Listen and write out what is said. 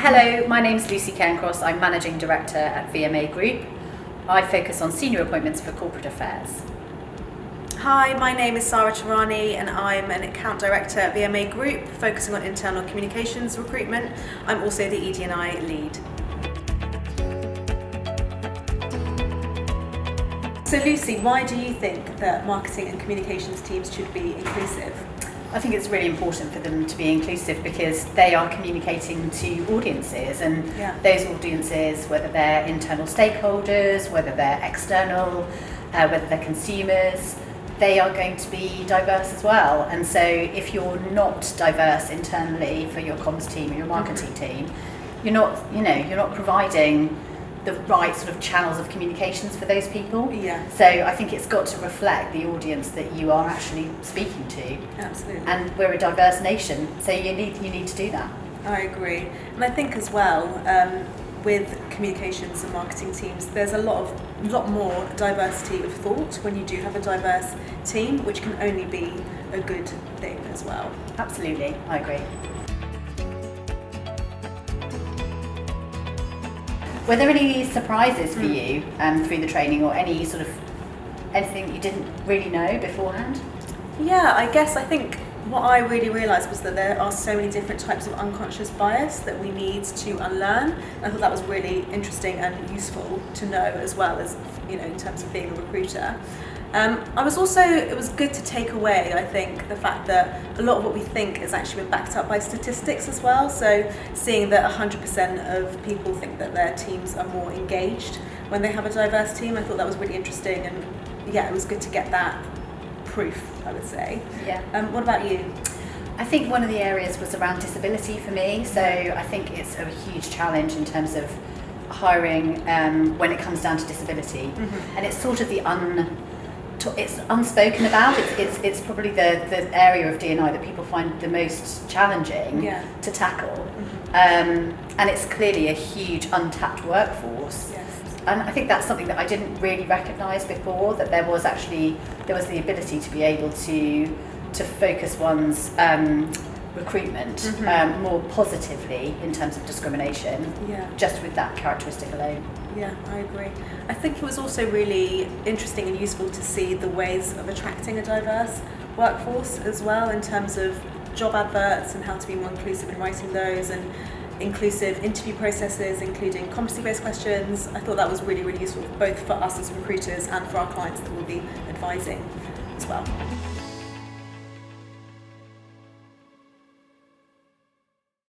Hello, my name's Lucy Cairncross. I'm Managing Director at VMAGROUP. I focus on senior appointments for corporate affairs. Hi, my name is Sara Tehrani and I'm an Account Director at VMAGROUP, focusing on internal communications recruitment. I'm also the ED&I lead. So Lucy, why do you think that marketing and communications teams should be inclusive? I think it's really important for them to be inclusive because they are communicating to audiences, and those audiences, whether they're internal stakeholders, whether they're external, whether they're consumers, they are going to be diverse as well. And so if you're not diverse internally for your comms team or your marketing team, you're not providing the right sort of channels of communications for those people. So I think it's got to reflect the audience that you are actually speaking to. Absolutely. And we're a diverse nation, so you need to do that. I agree. And I think as well, with communications and marketing teams, there's a lot more diversity of thought when you do have a diverse team, which can only be a good thing as well. Absolutely, I agree. Were there any surprises for you through the training, or anything that you didn't really know beforehand? Yeah, I think what I really realised was that there are so many different types of unconscious bias that we need to unlearn. And I thought that was really interesting and useful to know, as well as, in terms of being a recruiter. It was good to take away, I think, the fact that a lot of what we think is actually been backed up by statistics as well. So seeing that 100% of people think that their teams are more engaged when they have a diverse team, I thought that was really interesting, and it was good to get that proof, I would say. What about you? I think one of the areas was around disability for me. So I think it's a huge challenge in terms of hiring when it comes down to disability, and it's sort of it's unspoken about. It's probably the area of D&I that people find the most challenging to tackle, and it's clearly a huge untapped workforce. And I think that's something that I didn't really recognise before, that there was the ability to be able to focus one's recruitment more positively in terms of discrimination, just with that characteristic alone. Yeah, I agree. I think it was also really interesting and useful to see the ways of attracting a diverse workforce as well, in terms of job adverts and how to be more inclusive in writing those, and inclusive interview processes, including competency-based questions. I thought that was really, really useful, both for us as recruiters and for our clients that we'll be advising as well.